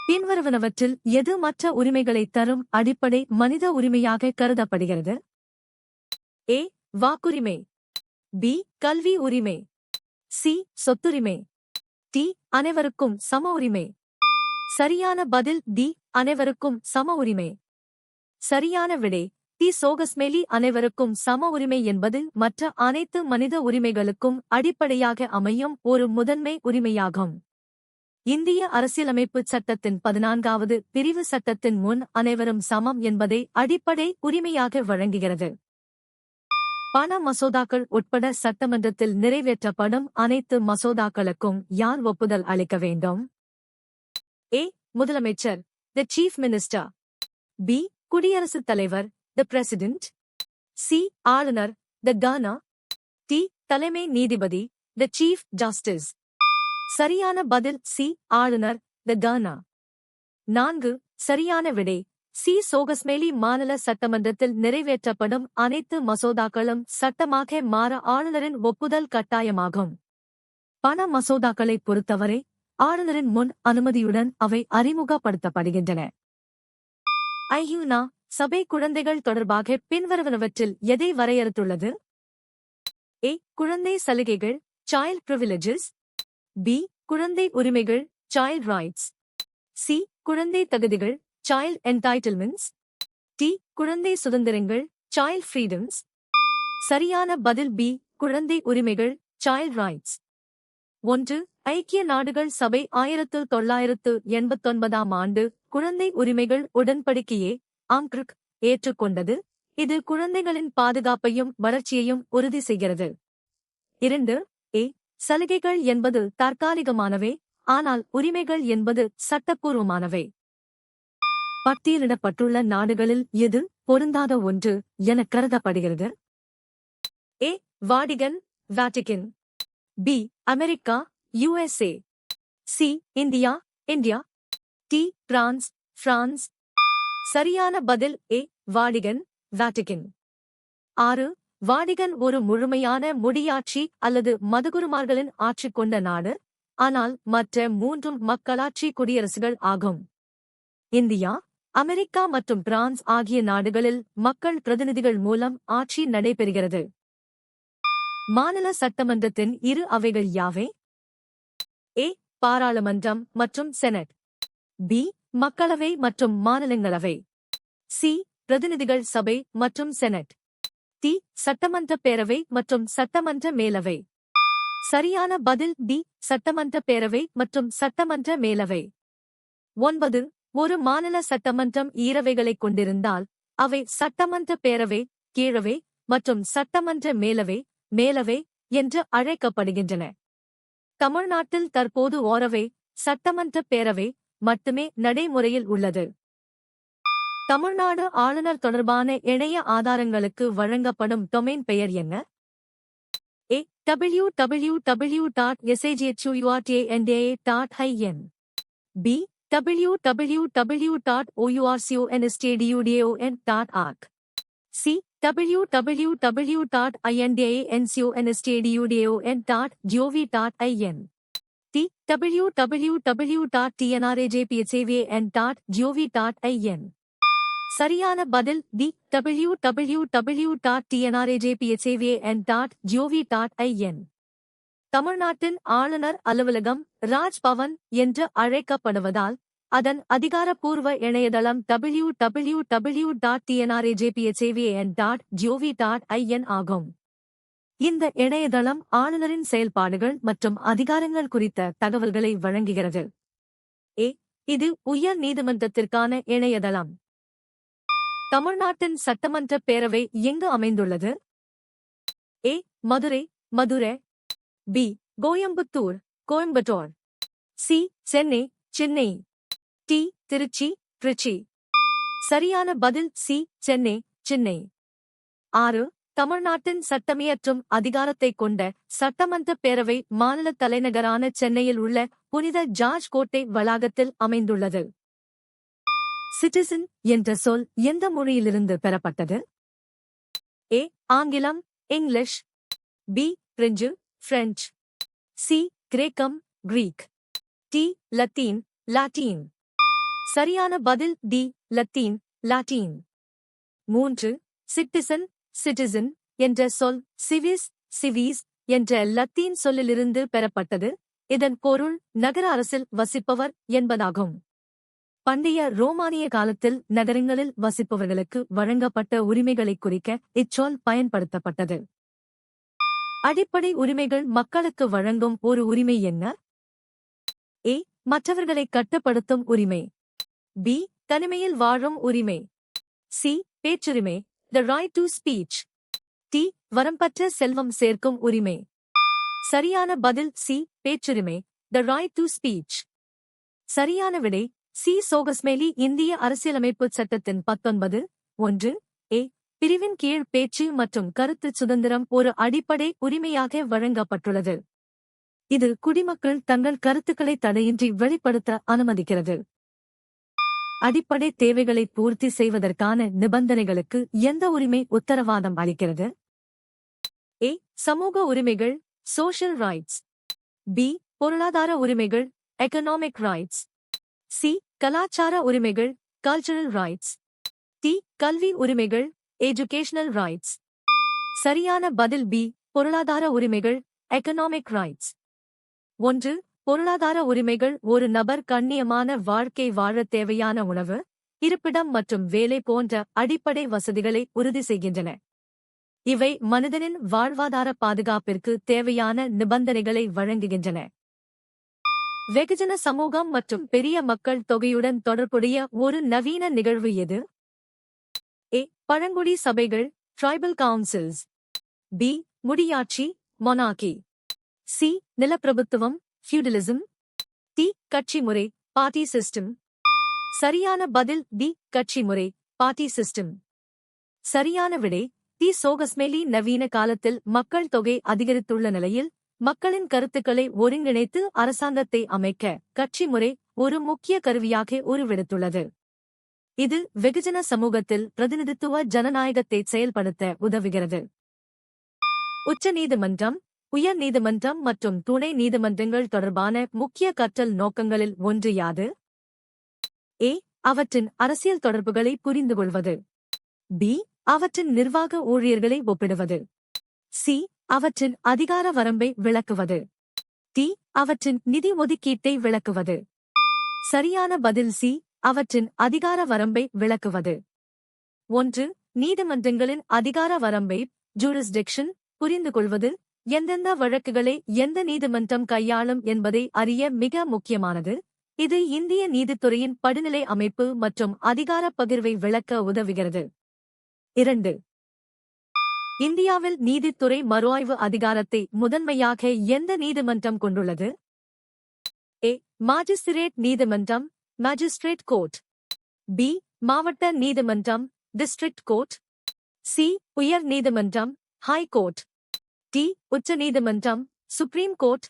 பின்வருவனவற்றில் எது மற்ற உரிமைகளைத் தரும் அடிப்படை மனித உரிமையாக கருதப்படுகிறது? ஏ. வாக்குரிமை. பி. கல்வி உரிமை. சி. சொத்துரிமை. டி. அனைவருக்கும் சம உரிமை. சரியான பதில் டி. அனைவருக்கும் சம உரிமை. சரியான விடை டி. சோகஸ்மெலி. அனைவருக்கும் சம உரிமை என்பது மற்ற அனைத்து மனித உரிமைகளுக்கும் அடிப்படையாக அமையும் ஒரு முதன்மை உரிமையாகும். இந்திய அரசியலமைப்புச் சட்டத்தின் 14வது பிரிவு சட்டத்தின் முன் அனைவரும் சமம் என்பதை அடிப்படை உரிமையாக வழங்குகிறது. பண மசோதாக்கள் உட்பட சட்டமன்றத்தில் நிறைவேற்றப்படும் அனைத்து மசோதாக்களுக்கும் யார் ஒப்புதல் அளிக்க வேண்டும்? ஏ. முதலமைச்சர், தி சீஃப் மினிஸ்டர். பி. குடியரசுத் தலைவர், தி பிரசிடென்ட். சி. ஆளுநர், தி கவர்னர். டி. தலைமை நீதிபதி, தி சீஃப் ஜஸ்டிஸ். சரியான பதில் சி. ஆளுநர், தி கவர்னர். 4. சரியான விடை சி. சோகஸ்மெலி. மாநில சட்டமன்றத்தில் நிறைவேற்றப்படும் அனைத்து மசோதாக்களும் சட்டமாக மாற ஆளுநரின் ஒப்புதல் கட்டாயமாகும். பண மசோதாக்களைப் பொறுத்தவரை ஆளுநரின் முன் அனுமதியுடன் அவை அறிமுகப்படுத்தப்படுகின்றன. ஐயுனா சபை குழந்தைகள் தொடர்பாக பின்வருவனவற்றில் எதை வரையறுத்துள்ளது? ஏ. குழந்தை சலுகைகள், சைல்ட் பிரிவிலேஜஸ். பி. குழந்தை உரிமைகள், சைல்ட் ரைட்ஸ். சி. குழந்தை தகுதிகள், சைல்ட் என்டைட்டில்மெண்ட்ஸ். டி. குழந்தை சுதந்திரங்கள், சைல்ட் ஃப்ரீடம்ஸ். சரியான பதில் பி. குழந்தை உரிமைகள், சைல்ட் ரைட்ஸ். 1. ஐக்கிய நாடுகள் சபை 1989ஆம் ஆண்டு குழந்தை உரிமைகள் உடன்படிக்கையை ஆங்க்ருக் ஏற்றுக்கொண்டது. இது குழந்தைகளின் பாதுகாப்பையும் வளர்ச்சியையும் உறுதி செய்கிறது. 2. ஏ. சலுகைகள் என்பது தற்காலிகமானவை, ஆனால் உரிமைகள் என்பது சட்டப்பூர்வமானவை. பட்டியலிடப்பட்டுள்ள நாடுகளில் எது பொருந்தாத ஒன்று என கருதப்படுகிறது? A. Vatican, Vatican. B. America, USA. C. India, India. D. France, France. சரியான பதில் ஏ. Vatican, Vatican. 6. வாடிகன் ஒரு முழுமையான முடியாட்சி அல்லது மதகுருமார்களின் ஆட்சி கொண்ட நாடு, ஆனால் மற்ற 3 மக்களாட்சி குடியரசுகள் ஆகும். இந்தியா, அமெரிக்கா மற்றும் பிரான்ஸ் ஆகிய நாடுகளில் மக்கள் பிரதிநிதிகள் மூலம் ஆட்சி நடைபெறுகிறது. மாநில சட்டமன்றத்தின் இரு அவைகள் யாவை? ஏ. பாராளுமன்றம் மற்றும் செனட். பி. மக்களவை மற்றும் மாநிலங்களவை. சி. பிரதிநிதிகள் சபை மற்றும் செனட். டி. சட்டமன்ற பேரவை மற்றும் சட்டமன்ற மேலவை. சரியான பதில் டி. சட்டமன்ற பேரவை மற்றும் சட்டமன்ற மேலவை. 9. ஒரு மாநில சட்டமன்றம் ஈரவைகளைக் கொண்டிருந்தால் அவை சட்டமன்ற பேரவை, கீழவை மற்றும் சட்டமன்ற மேலவை, மேலவை என்று அழைக்கப்படுகின்றன. தமிழ்நாட்டில் தற்போது ஓரவை, சட்டமன்ற பேரவை மட்டுமே நடைமுறையில் உள்ளது. தமிழ்நாடு ஆளுநர் தொடர்பான இணைய ஆதாரங்களுக்கு வழங்கப்படும் டொமைன் பெயர் என்ன? A. www.sajhurta.in. B. www.ourconstdution.org. C. www.indianconstdution.gov.in. D. www.tnrajphavan.gov.in. சரியான பதில் டி. www.tnrajphavan.gov.in. தமிழ்நாட்டின் ஆளுநர் அலுவலகம் ராஜ்பவன் என்று அழைக்கப்படுவதால் அதன் அதிகாரப்பூர்வ இணையதளம் www.tnrajphavan.gov.in ஆகும். இந்த இணையதளம் ஆளுநரின் செயல்பாடுகள் மற்றும் அதிகாரங்கள் குறித்த தகவல்களை வழங்குகிறது. ஏ. இது உயர் நீதிமன்றத்திற்கான இணையதளம். தமிழ்நாட்டின் சட்டமன்ற பேரவை எங்கு அமைந்துள்ளது? A. Madurai, Madurai. B. Coimbatore, Coimbatore. C. Chennai, Chennai. D. Trichy, Trichy. சரியான பதில் சி. சென்னை, சென்னை. 6. தமிழ்நாட்டின் சட்டமியற்றும் அதிகாரத்தைக் கொண்ட சட்டமன்ற பேரவை மாநில தலைநகரான சென்னையில் உள்ள புனித ஜார்ஜ் கோட்டை வளாகத்தில் அமைந்துள்ளது. சிட்டிசன் என்ற சொல் எந்த மொழியிலிருந்து பெறப்பட்டது? ஏ. ஆங்கிலம், English. B. French, French. C. கிரேக்கம், கிரீக். டி. லத்தீன், லாத்தீன். சரியான பதில் டி லத்தீன் லாட்டீன். 3. சிட்டிசன் என்ற சொல் சிவிஸ் என்ற லத்தீன் சொல்லிலிருந்து பெறப்பட்டது. இதன் பொருள் நகர அரசில் வசிப்பவர் என்பதாகும். பண்டைய ரோமானிய காலத்தில் நகரங்களில் வசிப்பவர்களுக்கு வழங்கப்பட்ட உரிமைகளைக் குறிக்க இச்சொல் பயன்படுத்தப்பட்டது. அடிப்படை உரிமைகள் மக்களுக்கு வழங்கும் ஒரு உரிமை என்ன? ஏ. மற்றவர்களை கட்டுப்படுத்தும் உரிமை. பி. தனிமையில் வாழும் உரிமை. சி. பேச்சுரிமை the right to speech. D. வரம்பற்ற செல்வம் சேர்க்கும் உரிமை. சரியான பதில் சி. பேச்சுரிமை the right to speech. சரியான விடை சி. சோகஸ்மேலி இந்திய அரசியலமைப்பு சட்டத்தின் 19(1) ஏ பிரிவின் கீழ் பேச்சு மற்றும் கருத்து சுதந்திரம் ஒரு அடிப்படை உரிமையாக வழங்கப்பட்டுள்ளது. இது குடிமக்கள் தங்கள் கருத்துக்களை தடையின்றி வெளிப்படுத்த அனுமதிக்கிறது. அடிப்படை தேவைகளை பூர்த்தி செய்வதற்கான நிபந்தனைகளுக்கு எந்த உரிமை உத்தரவாதம் அளிக்கிறது? ஏ. சமூக உரிமைகள் சோஷியல் ரைட்ஸ். பி. பொருளாதார உரிமைகள் எகனாமிக் ரைட்ஸ். சி. கலாச்சார உரிமைகள் கல்ச்சரல் ரைட்ஸ். டி. கல்வி உரிமைகள் எஜுகேஷனல் ரைட்ஸ். சரியான பதில் பி. பொருளாதார உரிமைகள் எகனாமிக் ரைட்ஸ். 1. பொருளாதார உரிமைகள் ஒரு நபர் கண்ணியமான வாழ்க்கை வாழ தேவையான உணவு, இருப்பிடம் மற்றும் வேலை போன்ற அடிப்படை வசதிகளை உறுதி செய்கின்றன. இவை மனிதனின் வாழ்வாதார பாதுகாப்பிற்கு தேவையான நிபந்தனைகளை வழங்குகின்றன. வெகுஜன சமூகம் மற்றும் பெரிய மக்கள் தொகையுடன் தொடர்புடைய ஒரு நவீன நிகழ்வு எது? ஏ. பழங்குடி சபைகள் ட்ரைபல் கவுன்சில்ஸ். பி. முடியாட்சி மொனார்கி. சி. நிலப்பிரபுத்துவம் ஃபியூடலிசம். டி. கட்சி முறை பார்ட்டி சிஸ்டம். சரியான பதில் டி. கட்சி முறை பார்ட்டி சிஸ்டம். சரியான விடை டி. சோகஸ்மேலி நவீன காலத்தில் மக்கள் தொகை அதிகரித்துள்ள நிலையில் மக்களின் கருத்துக்களை ஒருங்கிணைத்து அரசாங்கத்தை அமைக்க கட்சி முறை ஒரு முக்கிய கருவியாக உருவெடுத்துள்ளது. இது வெகுஜன சமூகத்தில் பிரதிநிதித்துவ ஜனநாயகத்தை செயல்படுத்த உதவுகிறது. உச்ச நீதிமன்றம், உயர் நீதிமன்றம் மற்றும் துணை நீதிமன்றங்கள் தொடர்பான முக்கிய கற்றல் நோக்கங்களில் ஒன்று யாது? ஏ. அவற்றின் அரசியல் தொடர்புகளை புரிந்துகொள்வது. பி. அவற்றின் நிர்வாக ஊழியர்களை ஒப்பிடுவது. சி. அவற்றின் அதிகார வரம்பை விளக்குவது. டி. அவற்றின் நிதி ஒதுக்கீட்டை விளக்குவது. சரியான பதில் சி. அவற்றின் அதிகார வரம்பை விளக்குவது. 1. நீதிமன்றங்களின் அதிகார வரம்பை ஜூரிஸ்டிக்ஷன் புரிந்துகொள்வது எந்தெந்த வழக்குகளை எந்த நீதிமன்றம் கையாளும் என்பதை அறிய மிக முக்கியமானது. இது இந்திய நீதித்துறையின் படிநிலை அமைப்பு மற்றும் அதிகாரப் பகிர்வை விளக்க உதவுகிறது. 2. இந்தியாவில் நீதித்துறை மறுஆய்வு அதிகாரத்தை முதன்மையாக எந்த நீதிமன்றம் கொண்டுள்ளது? ஏ. மாஜிஸ்திரேட் நீதிமன்றம் மேஜிஸ்ட்ரேட் கோர்ட். பி. மாவட்ட நீதிமன்றம் டிஸ்ட்ரிக்ட் கோர்ட். சி. உயர் நீதிமன்றம் ஹை கோர்ட். டி. உச்ச நீதிமன்றம் சுப்ரீம் கோர்ட்.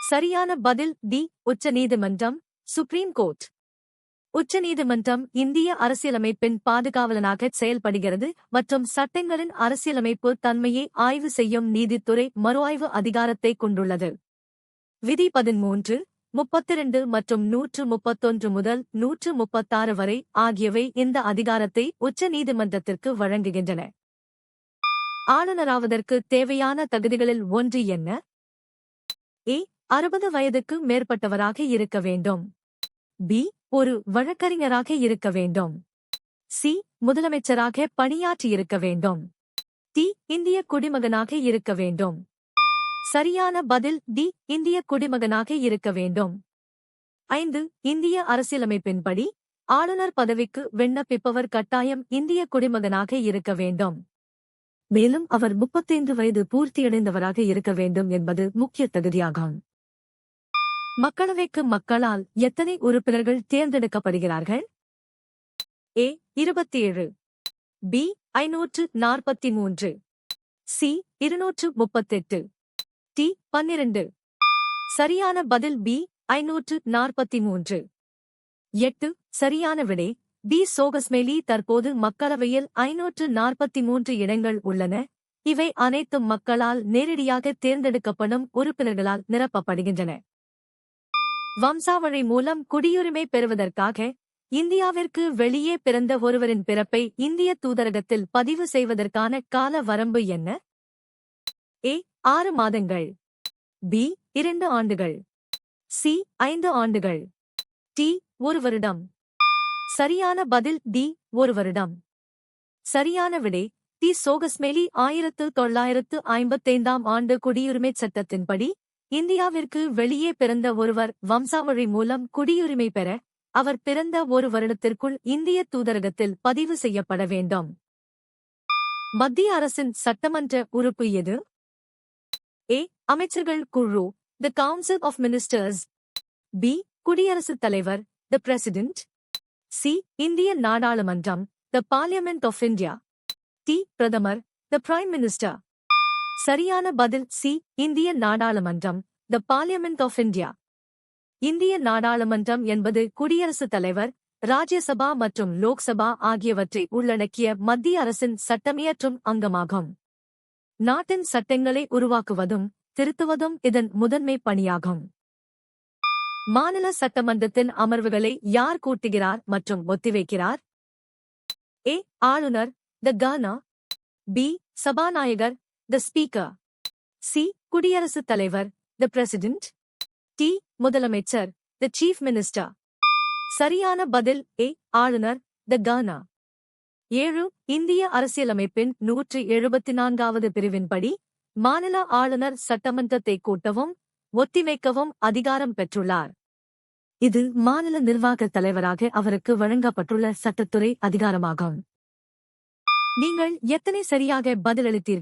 சரியான பதில் டி. உச்ச நீதிமன்றம் சுப்ரீம் கோர்ட். உச்ச நீதிமன்றம் இந்திய அரசியலமைப்பின் பாதுகாவலனாக செயல்படுகிறது மற்றும் சட்டங்களின் அரசியலமைப்பு தன்மையை ஆய்வு செய்யும் நீதித்துறை மறுஆய்வு அதிகாரத்தை கொண்டுள்ளது. விதி 13, 32 மற்றும் 131 முதல் 136 வரை ஆகியவை இந்த அதிகாரத்தை உச்ச நீதிமன்றத்திற்கு வழங்குகின்றன. ஆளுநராவதற்கு தேவையான தகுதிகளில் ஒன்று என்ன? ஏ. 60 வயதுக்கு மேற்பட்டவராக இருக்க வேண்டும். பி. ஒரு வழக்கறிஞராக இருக்க வேண்டும். சி. முதலமைச்சராக பணியாற்றியிருக்க வேண்டும். டி. இந்திய குடிமகனாக இருக்க வேண்டும். சரியான பதில் டி. இந்திய குடிமகனாக இருக்க வேண்டும். 5. இந்திய அரசியலமைப்பின்படி ஆளுநர் பதவிக்கு விண்ணப்பிப்பவர் கட்டாயம் இந்திய குடிமகனாக இருக்க வேண்டும். மேலும் அவர் 35 வயது பூர்த்தியடைந்தவராக இருக்க வேண்டும் என்பது முக்கிய தகுதியாகும். மக்களவைக்கு மக்களால் எத்தனை உறுப்பினர்கள் தேர்ந்தெடுக்கப்படுகிறார்கள்? ஏ. 27. பி. 543. சி. 238. டி. 12. சரியான பதில் பி. 543. 8. சரியான விடை பி. சோகஸ்மேலி தற்போது மக்களவையில் 543 இடங்கள் உள்ளன. இவை அனைத்தும் மக்களால் நேரடியாக தேர்ந்தெடுக்கப்படும் உறுப்பினர்களால் நிரப்பப்படுகின்றன. வம்சாவழி மூலம் குடியுரிமை பெறுவதற்காக இந்தியாவிற்கு வெளியே பிறந்த ஒருவரின் பிறப்பை இந்திய தூதரகத்தில் பதிவு செய்வதற்கான கால வரம்பு என்ன? ஏ 6 மாதங்கள், பி 2 ஆண்டுகள், சி 5 ஆண்டுகள், டி 1 வருடம். சரியான பதில் டி 1 வருடம். சரியான விடை டி. சோகஸ்மேலி 1955ஆம் ஆண்டு குடியுரிமைச் சட்டத்தின்படி இந்தியாவிற்கு வெளியே பிறந்த ஒருவர் வம்சாவழி மூலம் குடியுரிமை பெற அவர் பிறந்த 1 வருடத்திற்குள் இந்திய தூதரகத்தில் பதிவு செய்யப்பட வேண்டும். மத்திய அரசின் சட்டமன்ற உறுப்பு எது? ஏ. அமைச்சர்கள் குழு, the council of ministers. B. குடியரசுத் தலைவர், தி பிரசிடென்ட். சி. இந்திய நாடாளுமன்றம், the parliament of India. D. பிரதமர், தி பிரைம் மினிஸ்டர். சரியான பதில் சி. இந்திய நாடாளுமன்றம், தி பார்லிமெண்ட் ஆஃப் இந்தியா. இந்திய நாடாளுமன்றம் என்பது குடியரசுத் தலைவர், ராஜ்யசபா மற்றும் லோக்சபா ஆகியவற்றை உள்ளடக்கிய மத்திய அரசின் சட்டமியற்றும் அங்கமாகும். நாட்டின் சட்டங்களை உருவாக்குவதும் திருத்துவதும் இதன் முதன்மை பணியாகும். மாநில சட்டமன்றத்தின் அமர்வுகளை யார் கூட்டுகிறார் மற்றும் ஒத்திவைக்கிறார்? ஏ. ஆளுநர், தி கவர்னர். பி. சபாநாயகர், தி ஸ்பீக்கர். சி. குடியரசுத் தலைவர், தி பிரசிடென்ட். டி. முதலமைச்சர், தி சீஃப் மினிஸ்டர். சரியான பதில் ஏ. ஆளுநர், தி கவர்னர். 7. இந்திய அரசியலமைப்பின் 174வது பிரிவின்படி மாநில ஆளுநர் சட்டமன்றத்தை கூட்டவும் ஒத்திவைக்கவும் அதிகாரம் பெற்றுள்ளார். இது மாநில நிர்வாகத் தலைவராக அவருக்கு வழங்கப்பட்டுள்ள சட்டத்துறை அதிகாரமாகும். நீங்கள் எத்தனை சரியாக பதிலளித்தீர்கள்?